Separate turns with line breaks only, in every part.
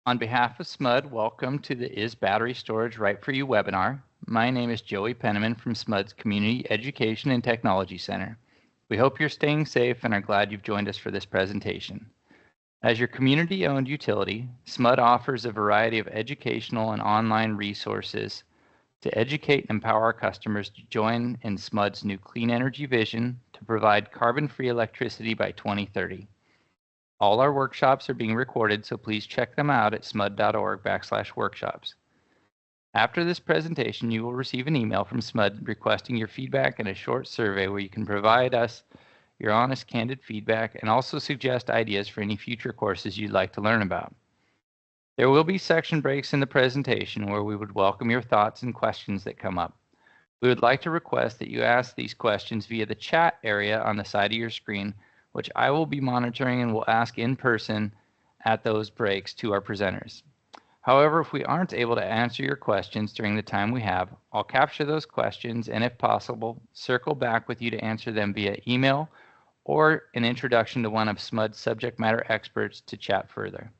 On behalf of SMUD, welcome to the Is Battery Storage Right For You webinar. My name is Joey Penniman from SMUD's Community Education and Technology Center. We hope you're staying safe and are glad you've joined us for this presentation. As your community-owned utility, SMUD offers a variety of educational and online resources to educate and empower our customers to join in SMUD's new clean energy vision to provide carbon-free electricity by 2030. All our workshops are being recorded, so please check them out at smud.org/workshops. After this presentation, you will receive an email from SMUD requesting your feedback and a short survey where you can provide us your honest, candid feedback and also suggest ideas for any future courses you'd like to learn about. There will be section breaks in the presentation where we would welcome your thoughts and questions that come up. We would like to request that you ask these questions via the chat area on the side of your screen, which I will be monitoring and will ask in person at those breaks to our presenters. However, if we aren't able to answer your questions during the time we have, I'll capture those questions and, if possible, circle back with you to answer them via email or an introduction to one of SMUD's subject matter experts to chat further.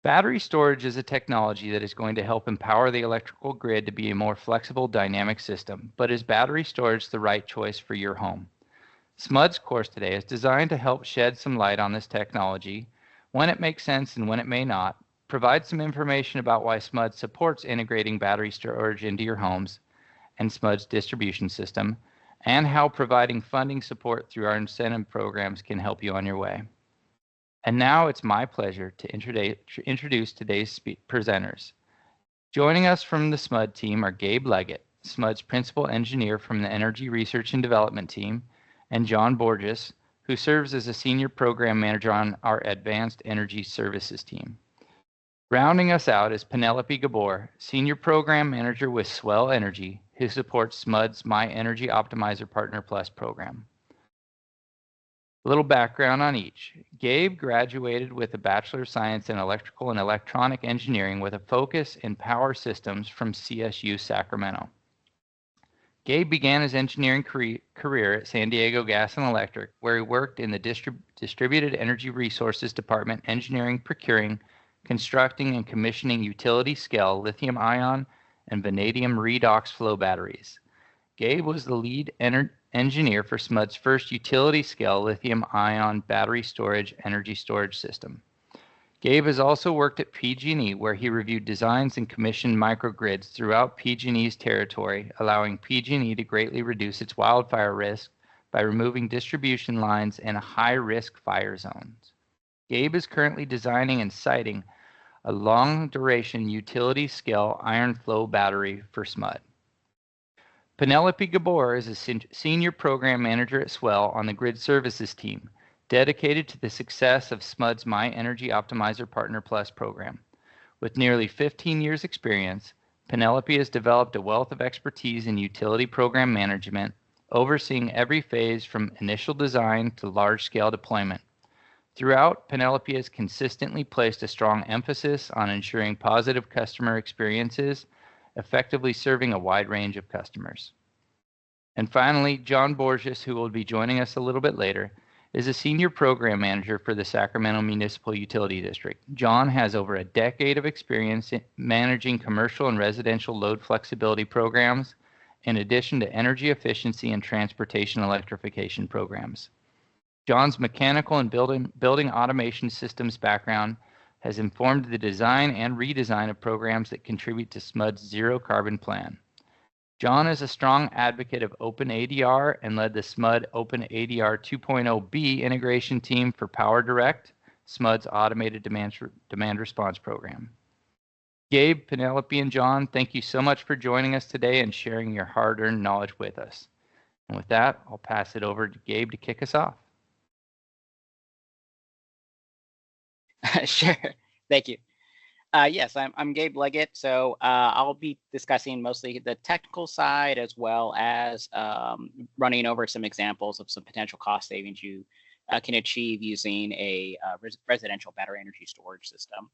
Battery storage is a technology that is going to help empower the electrical grid to be a more flexible, dynamic system. But is battery storage the right choice for your home? SMUD's course today is designed to help shed some light on this technology, when it makes sense and when it may not, provide some information about why SMUD supports integrating battery storage into your homes and SMUD's distribution system, and how providing funding support through our incentive programs can help you on your way. And now it's my pleasure to introduce today's presenters. Joining us from the SMUD team are Gabe Leggett, SMUD's principal engineer from the Energy Research and Development team, and John Borges, who serves as a senior program manager on our Advanced Energy Services team. Rounding us out is Penelope Gabor, senior program manager with Swell Energy, who supports SMUD's My Energy Optimizer Partner Plus program. A little background on each. Gabe graduated with a Bachelor of Science in Electrical and Electronic Engineering with a focus in power systems from CSU Sacramento. Gabe began his engineering career at San Diego Gas and Electric, where he worked in the Distributed Energy Resources Department, engineering, procuring, constructing, and commissioning utility-scale lithium-ion and vanadium redox flow batteries. Gabe was the lead engineer for SMUD's first utility-scale lithium-ion battery storage energy storage system. Gabe has also worked at PG&E, where he reviewed designs and commissioned microgrids throughout PG&E's territory, allowing PG&E to greatly reduce its wildfire risk by removing distribution lines in high-risk fire zones. Gabe is currently designing and siting a long-duration utility-scale iron flow battery for SMUD. Penelope Gabor is a senior program manager at Swell on the Grid Services team, dedicated to the success of SMUD's My Energy Optimizer Partner Plus program. With nearly 15 years' experience, Penelope has developed a wealth of expertise in utility program management, overseeing every phase from initial design to large-scale deployment. Throughout, Penelope has consistently placed a strong emphasis on ensuring positive customer experiences, effectively serving a wide range of customers. And finally, John Borges, who will be joining us a little bit later, is a senior program manager for the Sacramento Municipal Utility District. John has over a decade of experience in managing commercial and residential load flexibility programs, in addition to energy efficiency and transportation electrification programs. John's mechanical and building automation systems background has informed the design and redesign of programs that contribute to SMUD's zero carbon plan. John is a strong advocate of OpenADR and led the SMUD OpenADR 2.0B integration team for PowerDirect, SMUD's automated demand response program. Gabe, Penelope, and John, thank you so much for joining us today and sharing your hard-earned knowledge with us. And with that, I'll pass it over to Gabe to kick us off.
Sure. Thank you. Yes, I'm Gabe Leggett. So I'll be discussing mostly the technical side as well as running over some examples of some potential cost savings you can achieve using a residential battery energy storage system.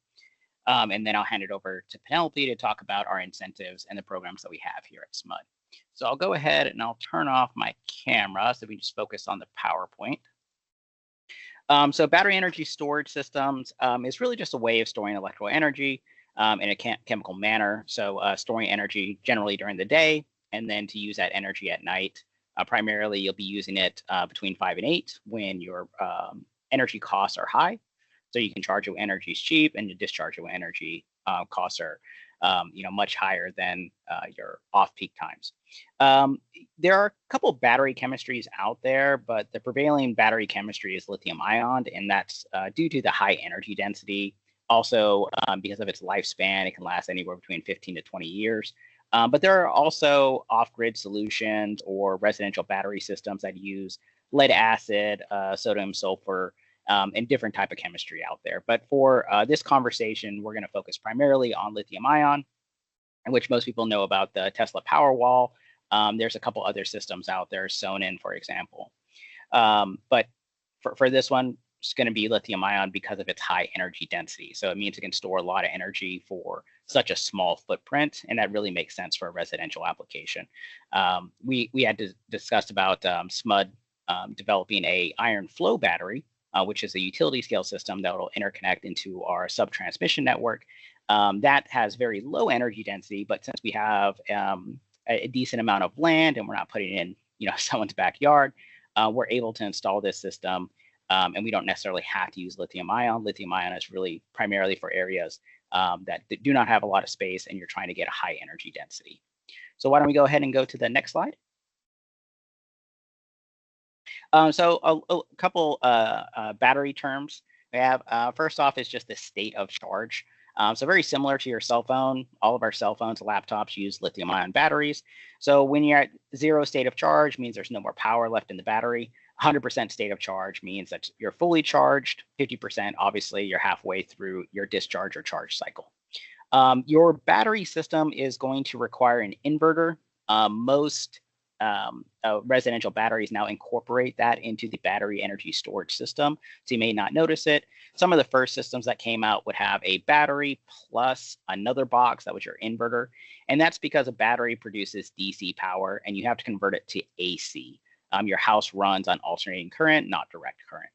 And then I'll hand it over to Penelope to talk about our incentives and the programs that we have here at SMUD. So I'll go ahead and I'll turn off my camera so we can just focus on the PowerPoint. So battery energy storage systems is really just a way of storing electrical energy in a chemical manner. So storing energy generally during the day, and then to use that energy at night. Primarily, you'll be using it between 5 and 8 when your energy costs are high. So you can charge it when energy is cheap, and you discharge it when energy costs are much higher than your off-peak times. There are a couple battery chemistries out there, but the prevailing battery chemistry is lithium-ion, and that's due to the high energy density. Also, because of its lifespan, it can last anywhere between 15 to 20 years. But there are also off-grid solutions or residential battery systems that use lead acid, sodium sulfur, and different type of chemistry out there. But for this conversation, we're going to focus primarily on lithium-ion, in which most people know about the Tesla Powerwall. There's a couple other systems out there, Sonnen, for example. But for this one, it's going to be lithium-ion because of its high energy density. So it means it can store a lot of energy for such a small footprint, and that really makes sense for a residential application. We had discussed about SMUD developing a iron flow battery, which is a utility scale system that will interconnect into our sub-transmission network. That has very low energy density, but since we have a decent amount of land and we're not putting it in someone's backyard, we're able to install this system, and we don't necessarily have to use lithium-ion. Lithium-ion is really primarily for areas that do not have a lot of space and you're trying to get a high energy density. So why don't we go ahead and go to the next slide? So a couple battery terms we have. First off is just the state of charge. So very similar to your cell phone, all of our cell phones, laptops use lithium-ion batteries. So when you're at 0 state of charge, means there's no more power left in the battery. 100% state of charge means that you're fully charged. 50%, obviously, you're halfway through your discharge or charge cycle. Your battery system is going to require an inverter. Most residential batteries now incorporate that into the battery energy storage system. So you may not notice it. Some of the first systems that came out would have a battery plus another box that was your inverter. And that's because a battery produces DC power and you have to convert it to AC. Your house runs on alternating current, not direct current.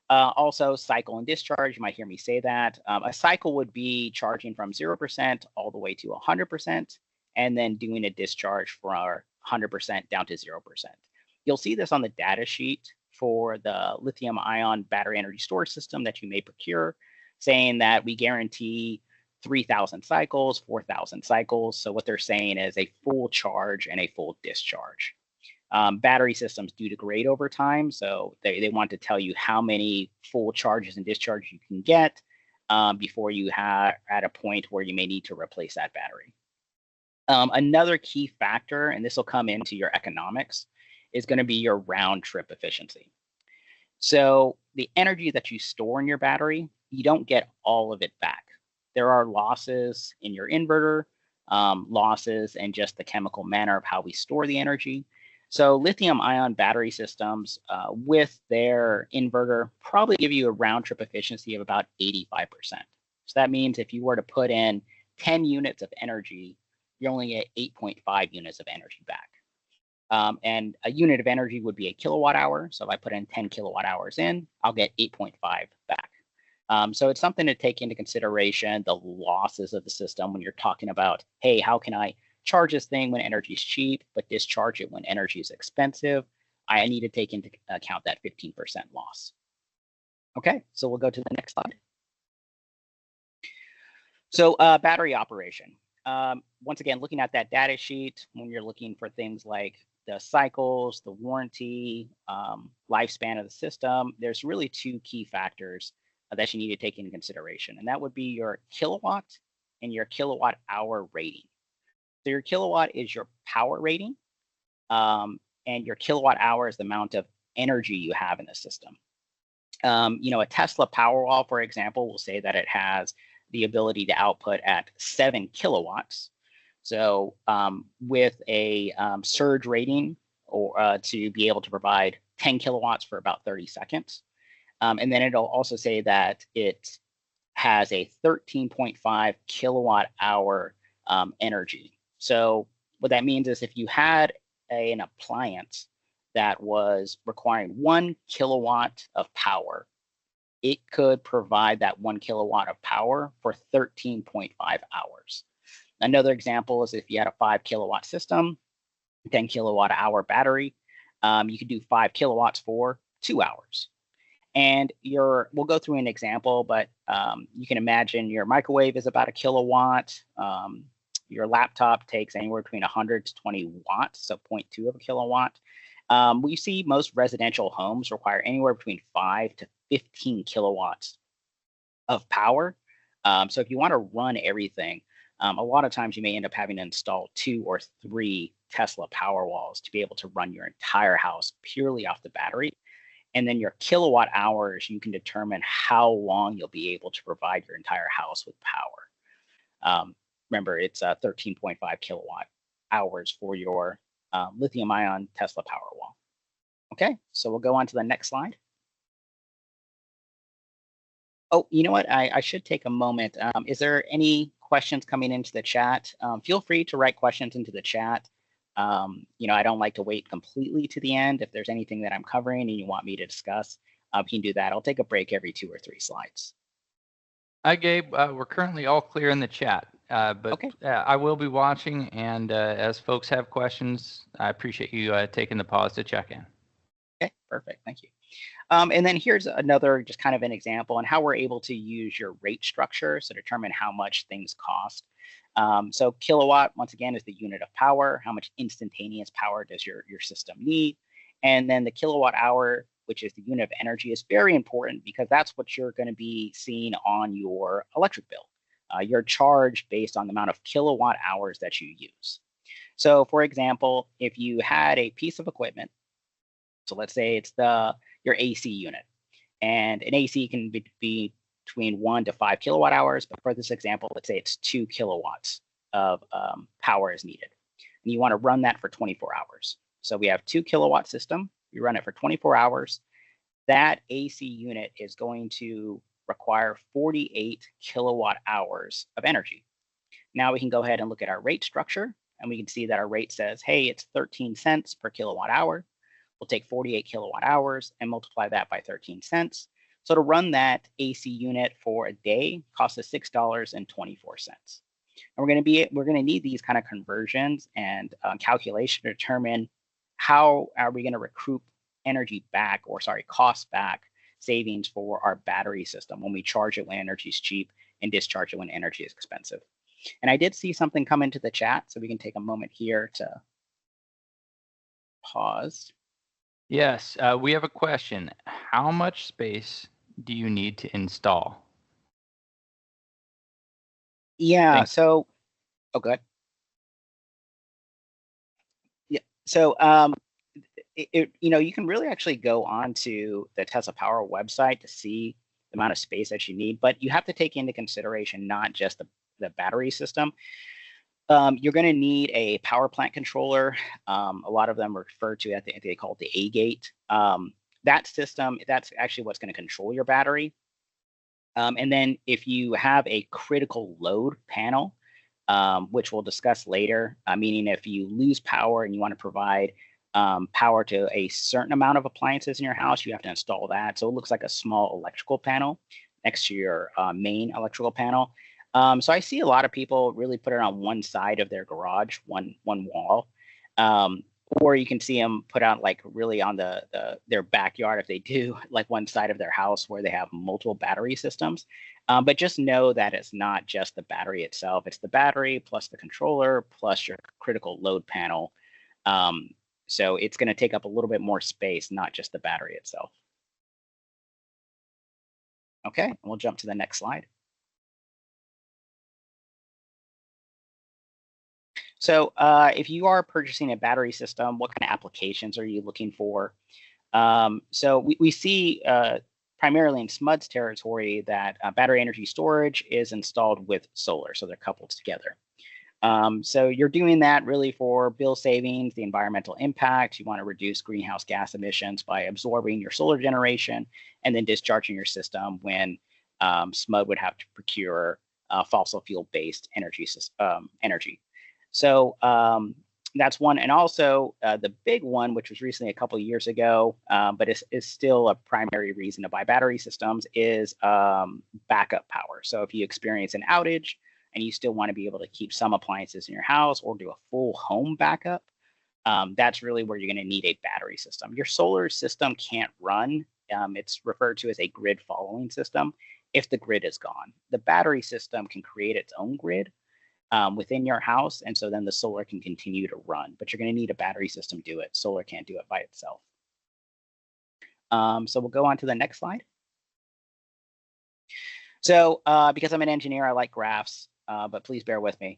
Also, cycle and discharge, you might hear me say that. A cycle would be charging from 0% all the way to 100%, and then doing a discharge for 100% down to 0%. You'll see this on the data sheet for the lithium-ion battery energy storage system that you may procure, saying that we guarantee 3,000 cycles, 4,000 cycles. So what they're saying is a full charge and a full discharge. Battery systems do degrade over time, so they want to tell you how many full charges and discharges you can get before you have at a point where you may need to replace that battery. Another key factor, and this will come into your economics, is going to be your round trip efficiency. So the energy that you store in your battery, you don't get all of it back. There are losses in your inverter, losses in just the chemical manner of how we store the energy. So lithium-ion battery systems with their inverter probably give you a round trip efficiency of about 85%. So that means if you were to put in 10 units of energy, you only get 8.5 units of energy back. And a unit of energy would be a kilowatt hour. So if I put in 10 kilowatt hours in, I'll get 8.5 back. So it's something to take into consideration, the losses of the system when you're talking about, hey, how can I charge this thing when energy is cheap, but discharge it when energy is expensive? I need to take into account that 15% loss. Okay, so we'll go to the next slide. So battery operation. Once again, looking at that data sheet, when you're looking for things like the cycles, the warranty, lifespan of the system, there's really 2 key factors that you need to take into consideration. And that would be your kilowatt and your kilowatt hour rating. So your kilowatt is your power rating, and your kilowatt hour is the amount of energy you have in the system. A Tesla Powerwall, for example, will say that it has the ability to output at 7 kilowatts. So with a surge rating or to be able to provide 10 kilowatts for about 30 seconds. And then it'll also say that it has a 13.5 kilowatt hour energy. So what that means is if you had an appliance that was requiring 1 kilowatt of power it could provide that 1 kilowatt of power for 13.5 hours. Another example is if you had a 5 kilowatt system, 10 kilowatt hour battery, you could do 5 kilowatts for 2 hours. And we'll go through an example, but you can imagine your microwave is about a kilowatt. Your laptop takes anywhere between 100 to 20 watts, so 0.2 of a kilowatt. We see most residential homes require anywhere between 5 to 15 kilowatts of power. So if you want to run everything, a lot of times you may end up having to install 2 or 3 Tesla Powerwalls to be able to run your entire house purely off the battery. And then your kilowatt hours, you can determine how long you'll be able to provide your entire house with power. Remember, it's 13.5 kilowatt hours for your lithium ion Tesla Powerwall. Okay, so we'll go on to the next slide. Oh, you know what? I should take a moment. Is there any questions coming into the chat? Feel free to write questions into the chat. I don't like to wait completely to the end. If there's anything that I'm covering and you want me to discuss, we can do that. I'll take a break every 2 or 3 slides.
Hi, Gabe. We're currently all clear in the chat, but okay. I will be watching, and as folks have questions, I appreciate you taking the pause to check in.
Okay, perfect. Thank you. And then here's another, just kind of an example on how we're able to use your rate structure to determine how much things cost. So kilowatt, once again, is the unit of power. How much instantaneous power does your system need? And then the kilowatt hour, which is the unit of energy, is very important because that's what you're going to be seeing on your electric bill. You're charged based on the amount of kilowatt hours that you use. So for example, if you had a piece of equipment, so let's say it's your AC unit, and an AC can be between 1 to 5 kilowatt hours, but for this example, let's say it's 2 kilowatts of power is needed. And you want to run that for 24 hours. So we have 2 kilowatt system, we run it for 24 hours. That AC unit is going to require 48 kilowatt hours of energy. Now we can go ahead and look at our rate structure, and we can see that our rate says, hey, it's 13 cents per kilowatt hour. We'll take 48 kilowatt hours and multiply that by 13 cents. So to run that AC unit for a day costs us $6.24. And we're going to need these kind of conversions and calculation to determine how are we going to recoup cost back savings for our battery system when we charge it when energy is cheap and discharge it when energy is expensive. And I did see something come into the chat, so we can take a moment here to pause.
Yes, we have a question. How much space do you need to install?
Yeah, Thanks. So, oh, good. Yeah, so you can really actually go onto the Tesla Power website to see the amount of space that you need, but you have to take into consideration not just the battery system. You're going to need a power plant controller. A lot of them are referred to, I think they call it the A-gate. That system, that's actually what's going to control your battery. And then if you have a critical load panel, which we'll discuss later, meaning if you lose power and you want to provide power to a certain amount of appliances in your house, you have to install that. So it looks like a small electrical panel next to your main electrical panel. So I see a lot of people really put it on one side of their garage, one wall, or you can see them put out like really on their backyard if they do like one side of their house where they have multiple battery systems. But just know that it's not just the battery itself; it's the battery plus the controller plus your critical load panel. So it's going to take up a little bit more space, not just the battery itself. Okay, we'll jump to the next slide. So if you are purchasing a battery system, what kind of applications are you looking for? So we see primarily in SMUD's territory that battery energy storage is installed with solar, so they're coupled together. So you're doing that really for bill savings, the environmental impact. You want to reduce greenhouse gas emissions by absorbing your solar generation and then discharging your system when SMUD would have to procure fossil fuel-based energy. So That's one. And also the big one, which was recently a couple of years ago, but is still a primary reason to buy battery systems, is backup power. So if you experience an outage and you still want to be able to keep some appliances in your house or do a full home backup, that's really where you're going to need a battery system. Your solar system can't run. It's referred to as a grid following system if the grid is gone. The battery system can create its own grid within your house, and so then the solar can continue to run, but you're going to need a battery system to do it. Solar can't do it by itself. So we'll go on to the next slide. So because I'm an engineer, I like graphs, but please bear with me.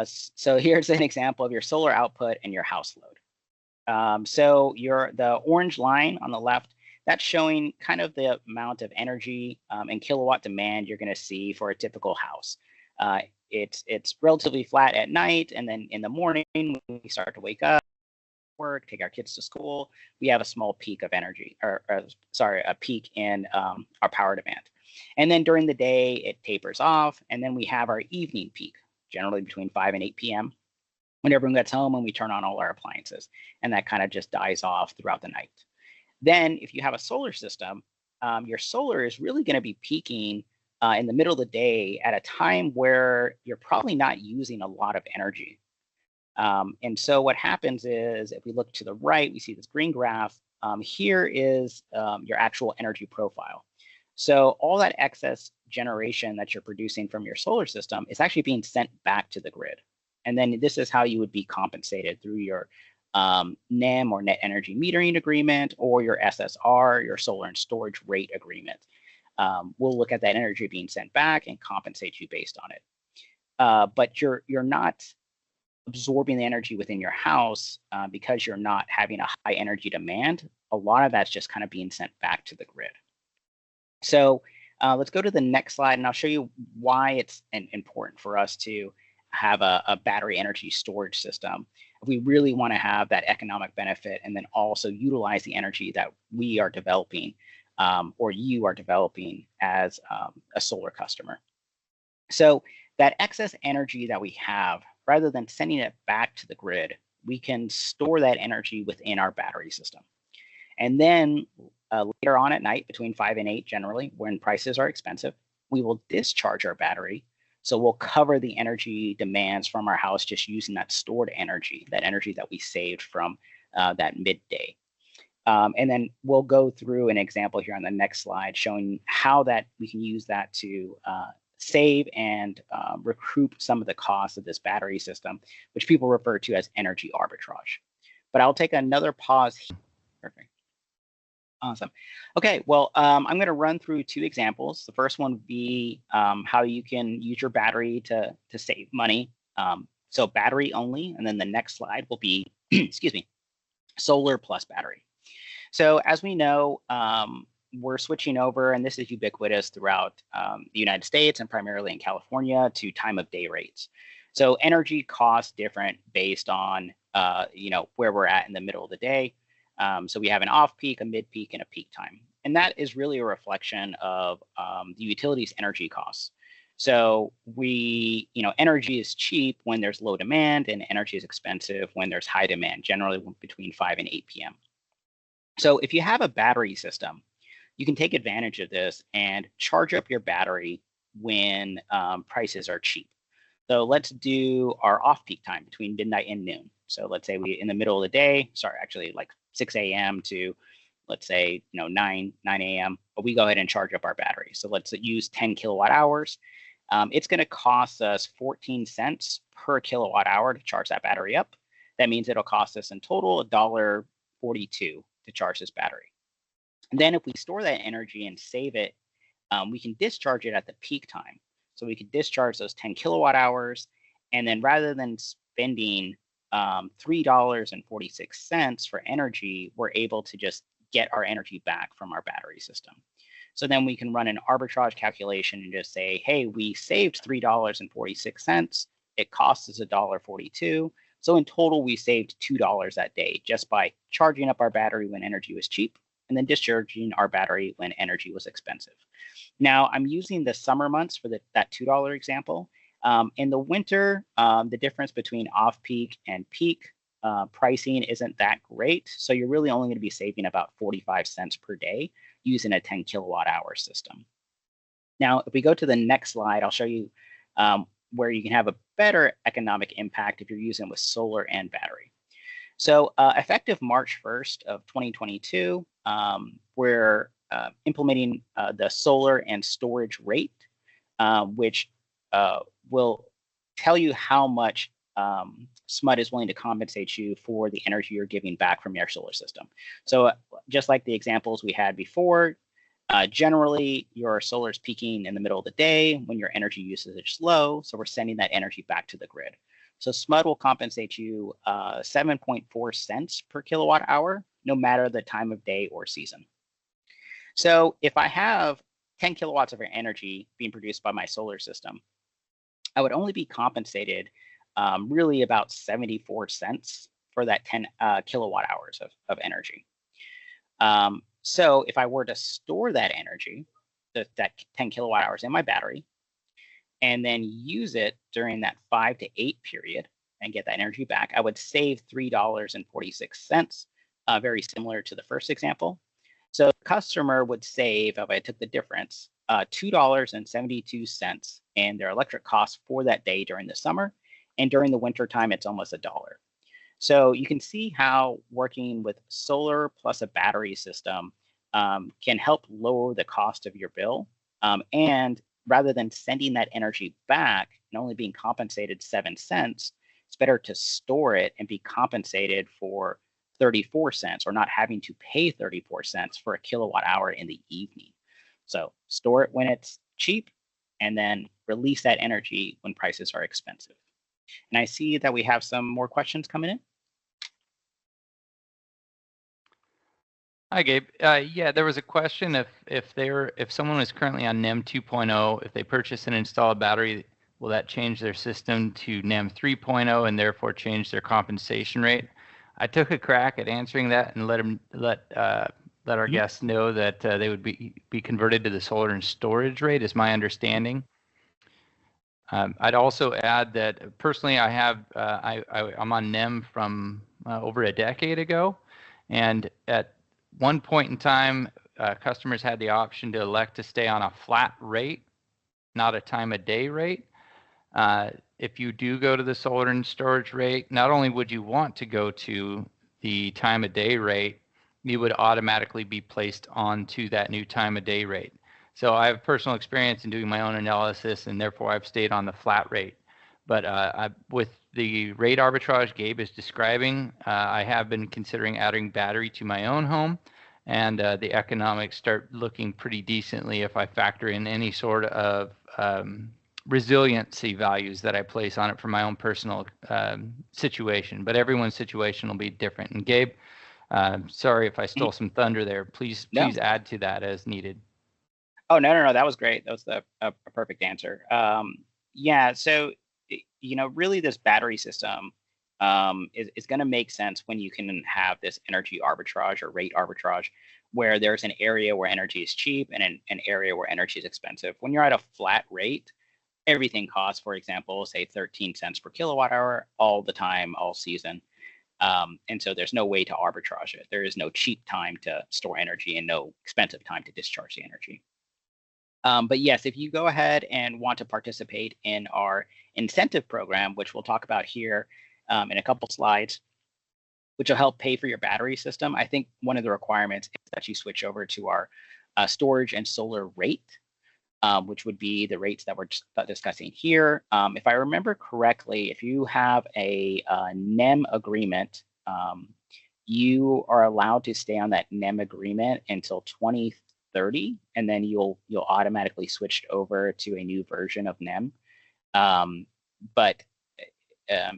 So here's an example of your solar output and your house load. So the orange line on the left, that's showing kind of the amount of energy and kilowatt demand you're going to see for a typical house. It's relatively flat at night, and then in the morning when we start to wake up, work, take our kids to school, we have a small peak of energy, or sorry, a peak in our power demand. And then during the day, it tapers off, and then we have our evening peak, generally between 5 and 8 p.m. when everyone gets home and we turn on all our appliances, and that kind of just dies off throughout the night. Then if you have a solar system, your solar is really going to be peaking in the middle of the day at a time where you're probably not using a lot of energy. And so what happens is, if we look to the right, we see this green graph. Here is your actual energy profile. So all that excess generation that you're producing from your solar system is actually being sent back to the grid. And then this is how you would be compensated through your NEM, or net energy metering agreement, or your SSR, your solar and storage rate agreement. We'll look at that energy being sent back and compensate you based on it. But you're not absorbing the energy within your house because you're not having a high energy demand. A lot of that's just kind of being sent back to the grid. So let's go to the next slide, and I'll show you why it's important for us to have a battery energy storage system if we really want to have that economic benefit, and then also utilize the energy that we are developing or you are developing as a solar customer. So that excess energy that we have, rather than sending it back to the grid, we can store that energy within our battery system. And then later on at night, between 5 and 8 generally, when prices are expensive, we will discharge our battery. So we'll cover the energy demands from our house just using that stored energy, that energy that we saved from that midday. And then we'll go through an example here on the next slide showing how that we can use that to save and recoup some of the costs of this battery system, which people refer to as energy arbitrage. But I'll take another pause here. Perfect. Awesome. Okay, well, I'm going to run through 2 examples. The first one would be how you can use your battery to save money. So battery only, and then the next slide will be, excuse me, solar plus battery. So as we know, we're switching over, and this is ubiquitous throughout the United States and primarily in California, to time of day rates. So energy costs different based on where we're at in the middle of the day. So we have an off peak, a mid peak, and a peak time. And that is really a reflection of the utilities energy costs. So energy is cheap when there's low demand, and energy is expensive when there's high demand, generally between 5 and 8 p.m. So if you have a battery system, you can take advantage of this and charge up your battery when prices are cheap. So let's do our off-peak time between midnight and noon. So let's say in the middle of the day, actually like 6 a.m. to, let's say, 9 a.m., but we go ahead and charge up our battery. So let's use 10 kilowatt hours. It's going to cost us 14 cents per kilowatt hour to charge that battery up. That means it'll cost us in total $1.42 to charge this battery. And then if we store that energy and save it, we can discharge it at the peak time. So we could discharge those 10 kilowatt hours, and then rather than spending $3.46 for energy, we're able to just get our energy back from our battery system. So then we can run an arbitrage calculation and just say, hey, we saved $3.46. It costs us $1.42. So in total, we saved $2 that day just by charging up our battery when energy was cheap, and then discharging our battery when energy was expensive. Now, I'm using the summer months for that $2 example. In the winter, the difference between off-peak and peak pricing isn't that great. So you're really only going to be saving about 45 cents per day using a 10 kilowatt hour system. Now, if we go to the next slide, I'll show you where you can have a better economic impact if you're using with solar and battery. So effective March 1st of 2022, we're implementing the solar and storage rate, which will tell you how much SMUD is willing to compensate you for the energy you're giving back from your solar system. So just like the examples we had before, generally your solar is peaking in the middle of the day when your energy usage is low, so we're sending that energy back to the grid. So SMUD will compensate you 7.4 cents per kilowatt hour, no matter the time of day or season. So if I have 10 kilowatts of energy being produced by my solar system, I would only be compensated really about 74 cents for that 10 kilowatt hours of energy. So if I were to store that energy, that 10 kilowatt hours in my battery, and then use it during that 5 to 8 period and get that energy back, I would save $3.46, very similar to the first example. So the customer would save, if I took the difference, $2.72 in their electric costs for that day during the summer, and during the winter time, it's almost $1. So you can see how working with solar plus a battery system can help lower the cost of your bill. And rather than sending that energy back and only being compensated 7 cents, it's better to store it and be compensated for 34 cents or not having to pay 34 cents for a kilowatt hour in the evening. So store it when it's cheap and then release that energy when prices are expensive. And I see that we have some more questions coming in.
Hi, Gabe. Yeah, there was a question if someone is currently on NEM 2.0, if they purchase and install a battery, will that change their system to NEM 3.0 and therefore change their compensation rate? I took a crack at answering that and let our guests know that they would be converted to the solar and storage rate, is my understanding. I'd also add that personally, I'm on NEM from over a decade ago, and at one point in time, customers had the option to elect to stay on a flat rate, not a time of day rate. If you do go to the solar and storage rate, not only would you want to go to the time of day rate, you would automatically be placed onto that new time of day rate. So I have personal experience in doing my own analysis, and therefore I've stayed on the flat rate. But with the rate arbitrage Gabe is describing, I have been considering adding battery to my own home, and the economics start looking pretty decently if I factor in any sort of resiliency values that I place on it for my own personal situation. But everyone's situation will be different. And Gabe, sorry if I stole some thunder there. Please add to that as needed.
Oh, no, that was great. That was a perfect answer. Yeah, so, really this battery system is going to make sense when you can have this energy arbitrage or rate arbitrage, where there's an area where energy is cheap and an area where energy is expensive. When you're at a flat rate, everything costs, for example, say 13 cents per kilowatt hour all the time, all season. And so there's no way to arbitrage it. There is no cheap time to store energy and no expensive time to discharge the energy. But yes, if you go ahead and want to participate in our incentive program, which we'll talk about here in a couple slides, which will help pay for your battery system, I think one of the requirements is that you switch over to our storage and solar rate, which would be the rates that we're discussing here. If I remember correctly, if you have a NEM agreement, you are allowed to stay on that NEM agreement until 2030, and then you'll automatically switch over to a new version of NEM. But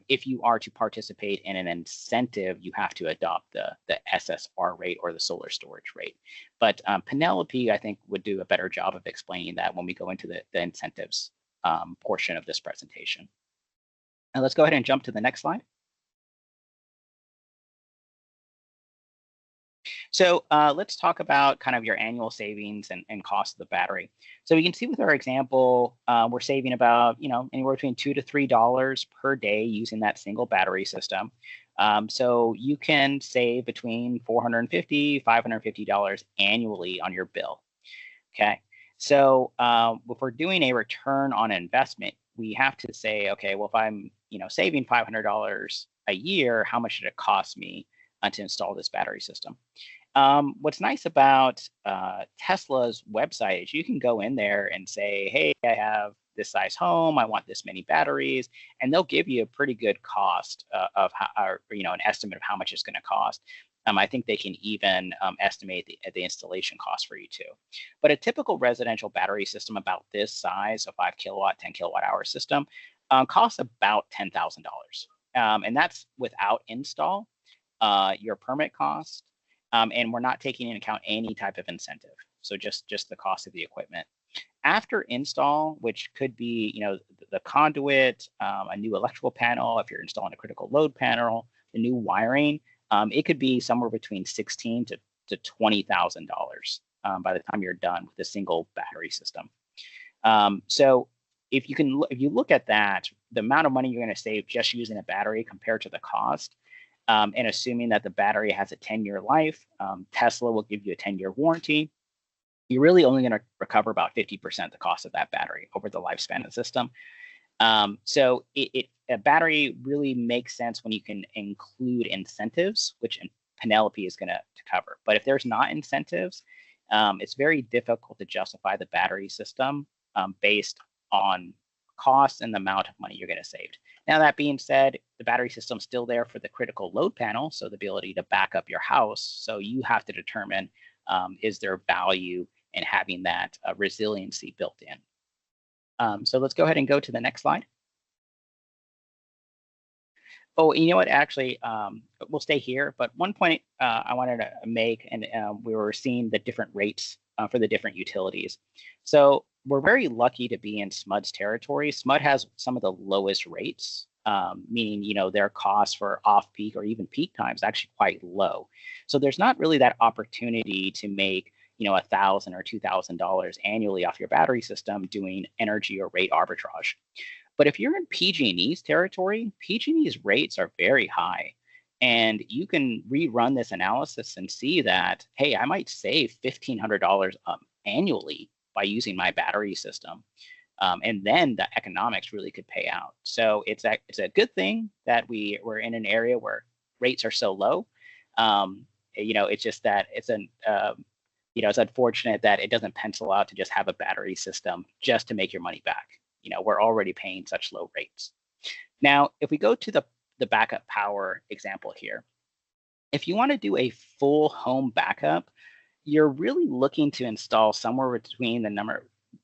if you are to participate in an incentive, you have to adopt the SSR rate or the solar storage rate. But Penelope, I think, would do a better job of explaining that when we go into the incentives portion of this presentation. And let's go ahead and jump to the next slide. So let's talk about kind of your annual savings and cost of the battery. So you can see with our example, we're saving about, anywhere between $2 to $3 per day using that single battery system. So you can save between $450, $550 annually on your bill. Okay. So if we're doing a return on investment, we have to say, okay, well, if I'm, saving $500 a year, how much did it cost me to install this battery system? What's nice about Tesla's website is you can go in there and say, hey, I have this size home, I want this many batteries, and they'll give you a pretty good cost of how, or, an estimate of how much it's going to cost. I think they can even estimate the installation cost for you too. But a typical residential battery system about this size, a 5 kilowatt, 10 kilowatt hour system, costs about $10,000. And that's without install, your permit cost, and we're not taking into account any type of incentive. So just the cost of the equipment. After install, which could be, the conduit, a new electrical panel, if you're installing a critical load panel, the new wiring, it could be somewhere between $16,000 to $20,000 by the time you're done with a single battery system. So if you look at that, the amount of money you're going to save just using a battery compared to the cost, and assuming that the battery has a 10-year life, Tesla will give you a 10-year warranty. You're really only going to recover about 50% the cost of that battery over the lifespan of the system. So a battery really makes sense when you can include incentives, which Penelope is going to cover. But if there's not incentives, it's very difficult to justify the battery system based on cost and the amount of money you're going to save. Now, that being said, the battery system's still there for the critical load panel, so the ability to back up your house. So you have to determine, is there value in having that resiliency built in? So let's go ahead and go to the next slide. Oh, you know what? Actually, we'll stay here. But one point I wanted to make, and we were seeing the different rates for the different utilities. So we're very lucky to be in SMUD's territory. SMUD has some of the lowest rates, meaning, their costs for off-peak or even peak times actually quite low. So there's not really that opportunity to make, $1,000 or $2,000 annually off your battery system doing energy or rate arbitrage. But if you're in PG&E's territory, PG&E's rates are very high. And you can rerun this analysis and see that, hey, I might save $1,500 annually by using my battery system. And then the economics really could pay out. So it's a good thing that we're in an area where rates are so low. It's just that it's unfortunate that it doesn't pencil out to just have a battery system just to make your money back. We're already paying such low rates. Now, if we go to the backup power example here, if you want to do a full home backup, you're really looking to install somewhere between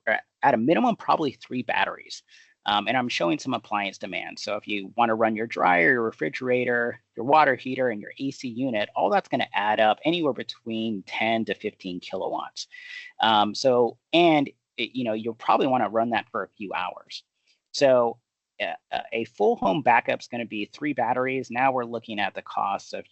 at a minimum, probably 3 batteries. And I'm showing some appliance demand. So if you want to run your dryer, your refrigerator, your water heater, and your AC unit, all that's going to add up anywhere between 10 to 15 kilowatts. You'll probably want to run that for a few hours. So a full home backup is going to be 3 batteries. Now we're looking at the cost of,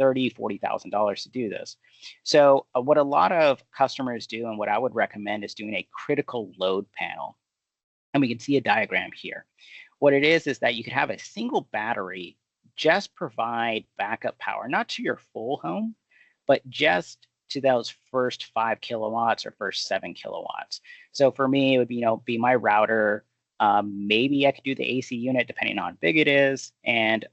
$30,000, $40,000 to do this. So what a lot of customers do, and what I would recommend, is doing a critical load panel. And we can see a diagram here. What it is that you could have a single battery just provide backup power, not to your full home, but just to those first 5 kilowatts or first 7 kilowatts. So for me, it would be my router. Maybe I could do the AC unit depending on how big it is, and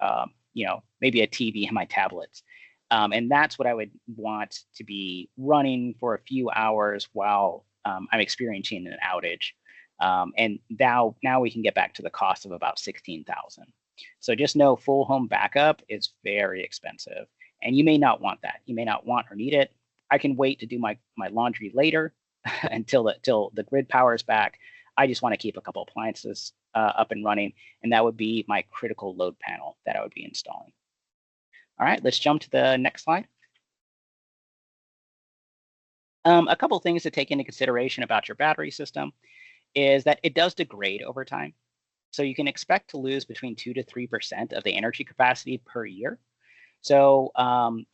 maybe a TV and my tablets. And that's what I would want to be running for a few hours while I'm experiencing an outage. And now we can get back to the cost of about $16,000. So just know full home backup is very expensive, and you may not want that. You may not want or need it. I can wait to do my laundry later until the grid power is back. I just want to keep a couple appliances up and running, and that would be my critical load panel that I would be installing. All right, let's jump to the next slide. A couple things to take into consideration about your battery system is that it does degrade over time. So you can expect to lose between 2 to 3% of the energy capacity per year. So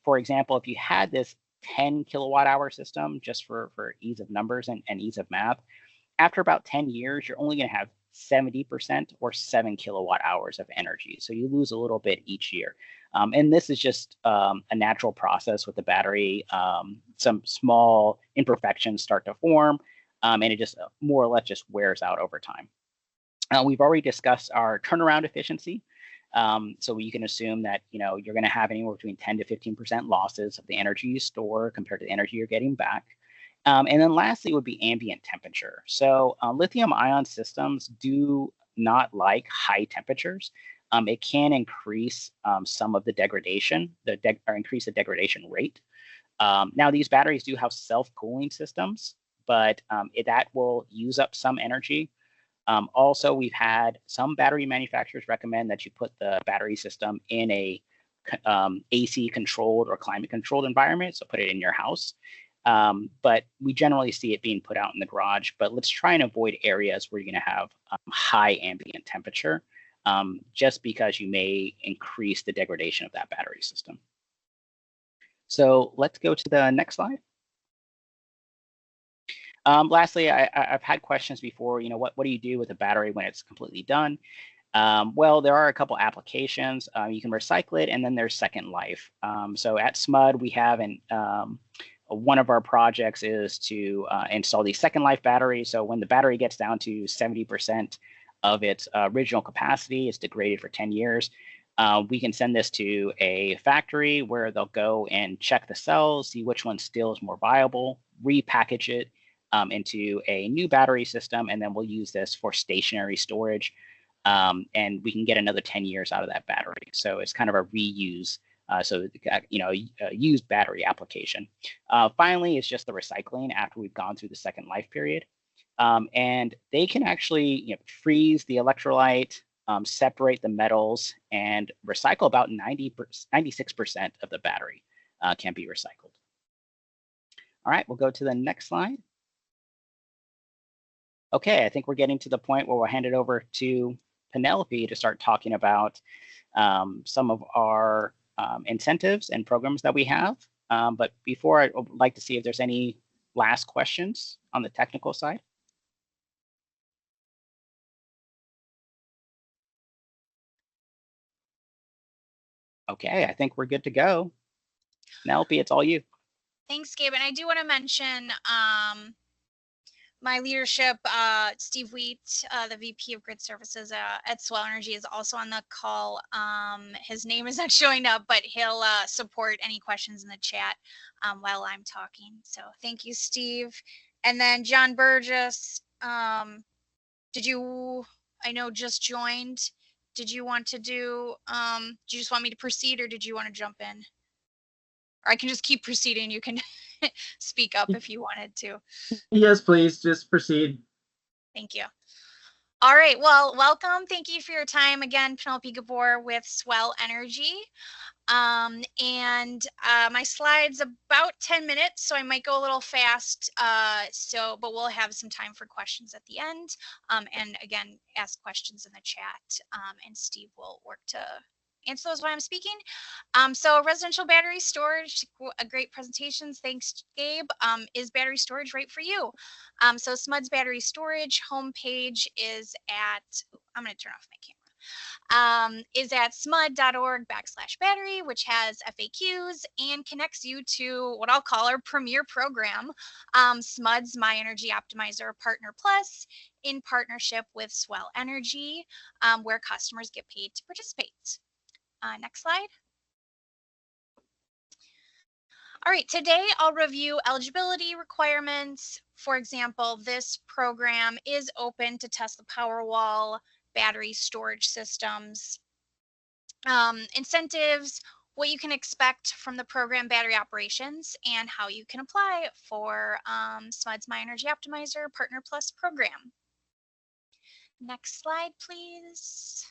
for example, if you had this 10 kilowatt hour system, just for ease of numbers and ease of math, after about 10 years, you're only going to have 70% or 7 kilowatt hours of energy. So you lose a little bit each year. And this is just a natural process with the battery. Some small imperfections start to form, and it just more or less just wears out over time. We've already discussed our turnaround efficiency. So you can assume that you're going to have anywhere between 10 to 15% losses of the energy you store compared to the energy you're getting back. And then lastly would be ambient temperature. So lithium ion systems do not like high temperatures. It can increase some of the degradation, or increase the degradation rate. Now these batteries do have self-cooling systems, but that will use up some energy. Also, we've had some battery manufacturers recommend that you put the battery system in a AC controlled or climate controlled environment. So put it in your house. But we generally see it being put out in the garage, but let's try and avoid areas where you're going to have high ambient temperature, just because you may increase the degradation of that battery system. So let's go to the next slide. Lastly, I've had questions before, what do you do with a battery when it's completely done? Well, there are a couple applications. You can recycle it, and then there's second life. So at SMUD, we have one of our projects is to install the second life battery. So when the battery gets down to 70% of its original capacity, it's degraded for 10 years. We can send this to a factory where they'll go and check the cells, see which one still is more viable, repackage it into a new battery system, and then we'll use this for stationary storage. And we can get another 10 years out of that battery. So it's kind of a reuse, used battery application. Finally, it's just the recycling after we've gone through the second life period. And they can actually freeze the electrolyte, separate the metals, and recycle about 96% of the battery can be recycled. All right, we'll go to the next slide. Okay, I think we're getting to the point where we'll hand it over to Penelope to start talking about some of our incentives and programs that we have. But before, I would like to see if there's any last questions on the technical side. Okay, I think we're good to go. Penelope, it's all you.
Thanks, Gabe. And I do want to mention my leadership, Steve Wheat, the VP of Grid Services at Swell Energy, is also on the call. His name is not showing up, but he'll support any questions in the chat while I'm talking. So thank you, Steve. And then John Burgess, did you, I know, just joined. Did you want to do, do you just want me to proceed, or did you want to jump in? Or I can just keep proceeding. You can speak up if you wanted to.
Yes, please, just proceed.
Thank you. All right, well, welcome. Thank you for your time again, Penelope Gabor with Swell Energy. My slide's about 10 minutes, so I might go a little fast. But we'll have some time for questions at the end. And again, ask questions in the chat, and Steve will work to answer those while I'm speaking. So residential battery storage, a great presentations. Thanks, Gabe. Is battery storage right for you? So SMUD's battery storage homepage is at, I'm going to turn off my camera, is at smud.org/battery, which has FAQs and connects you to what I'll call our premier program, SMUD's My Energy Optimizer Partner Plus, in partnership with Swell Energy, where customers get paid to participate. Next slide. All right, today I'll review eligibility requirements. For example, this program is open to Tesla Powerwall battery storage systems. Incentives, what you can expect from the program battery operations, and how you can apply for SMUD's My Energy Optimizer Partner Plus program. Next slide, please.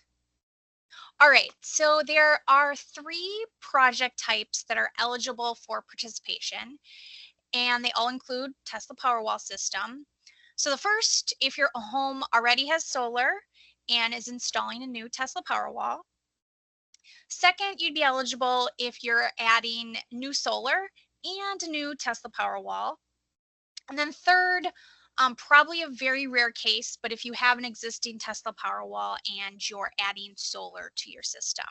All right, so there are 3 project types that are eligible for participation, and they all include Tesla Powerwall system. So the first, if your home already has solar and is installing a new Tesla Powerwall. Second, you'd be eligible if you're adding new solar and a new Tesla Powerwall. And then third, probably a very rare case, but if you have an existing Tesla Powerwall and you're adding solar to your system.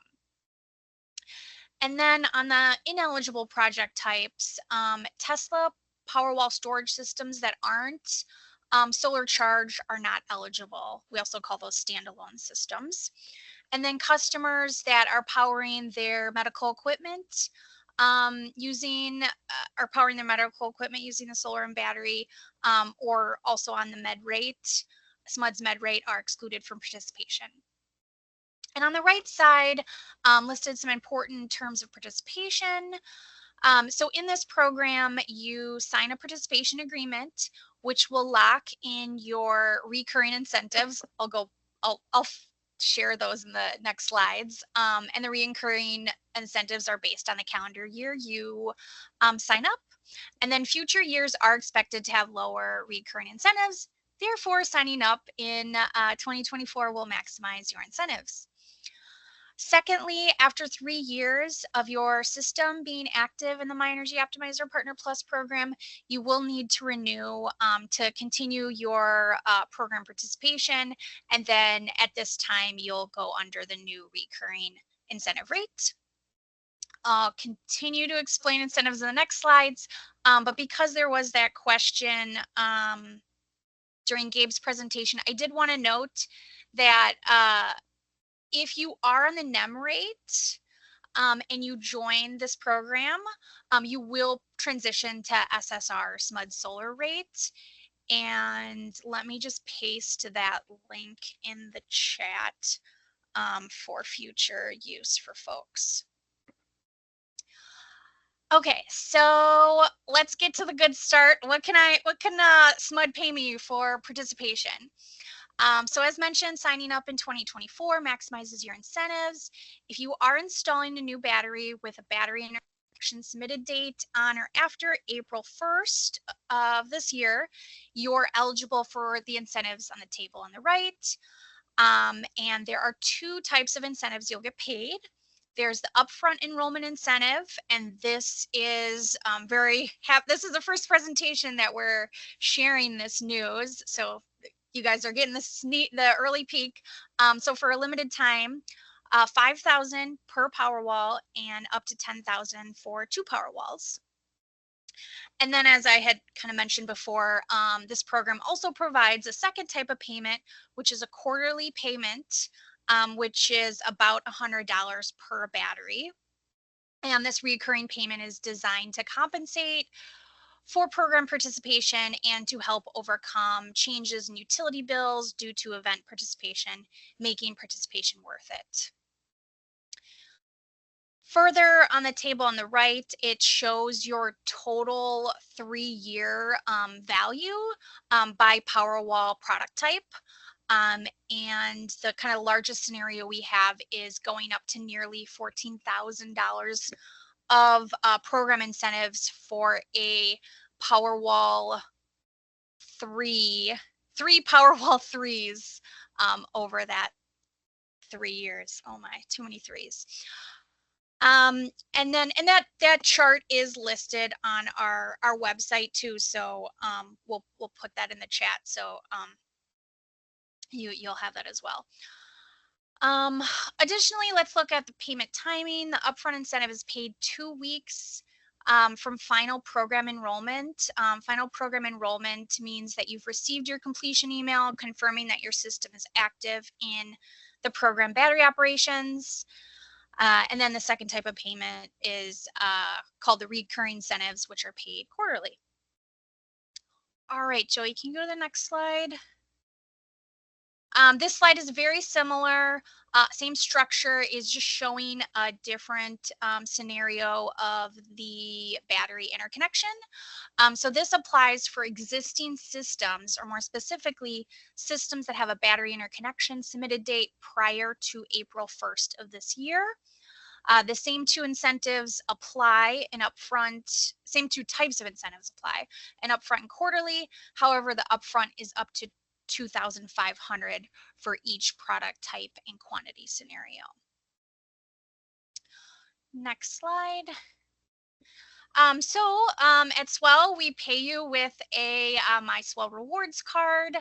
And then on the ineligible project types, Tesla Powerwall storage systems that aren't solar charged are not eligible. We also call those standalone systems. And then customers that are powering their medical equipment using the solar and battery, or also on the med rate, SMUD's med rate, are excluded from participation. And on the right side, listed some important terms of participation. So in this program, you sign a participation agreement, which will lock in your recurring incentives. I'll share those in the next slides. And the recurring incentives are based on the calendar year you sign up. And then future years are expected to have lower recurring incentives. Therefore, signing up in 2024 will maximize your incentives. Secondly, after 3 years of your system being active in the My Energy Optimizer Partner Plus program, you will need to renew to continue your program participation. And then at this time, you'll go under the new recurring incentive rate. I'll continue to explain incentives in the next slides, but because there was that question during Gabe's presentation, I did want to note that if you are on the NEM rate and you join this program, you will transition to SSR, SMUD solar rate. And let me just paste that link in the chat for future use for folks. Okay, so let's get to the good start. What can SMUD pay me for participation? So as mentioned, signing up in 2024 maximizes your incentives. If you are installing a new battery with a battery interconnection submitted date on or after April 1st of this year, you're eligible for the incentives on the table on the right. And there are 2 types of incentives you'll get paid. There's the upfront enrollment incentive, and this is this is the first presentation that we're sharing this news. So you guys are getting the early peek. So for a limited time, $5,000 per Powerwall and up to $10,000 for 2 Powerwalls. And then, as I had kind of mentioned before, this program also provides a second type of payment, which is a quarterly payment, which is about $100 per battery. And this recurring payment is designed to compensate for program participation and to help overcome changes in utility bills due to event participation, making participation worth it. Further on the table on the right, it shows your total 3-year value by Powerwall product type. And the kind of largest scenario we have is going up to nearly $14,000 of program incentives for a Powerwall 3 Powerwall 3s over that 3 years. Oh my, too many 3s. And that chart is listed on our website too. So we'll put that in the chat. So you'll have that as well. Additionally, let's look at the payment timing. The upfront incentive is paid 2 weeks from final program enrollment. Final program enrollment means that you've received your completion email confirming that your system is active in the program battery operations. And then the second type of payment is called the recurring incentives, which are paid quarterly. All right, Joey, can you go to the next slide? This slide is very similar. Same structure, is just showing a different scenario of the battery interconnection. So this applies for existing systems, or more specifically, systems that have a battery interconnection submitted date prior to April 1st of this year. The same 2 incentives apply in upfront, same 2 types of incentives apply in upfront and quarterly. However, the upfront is up to $2,500 for each product type and quantity scenario. Next slide. At Swell, we pay you with a My Swell Rewards card.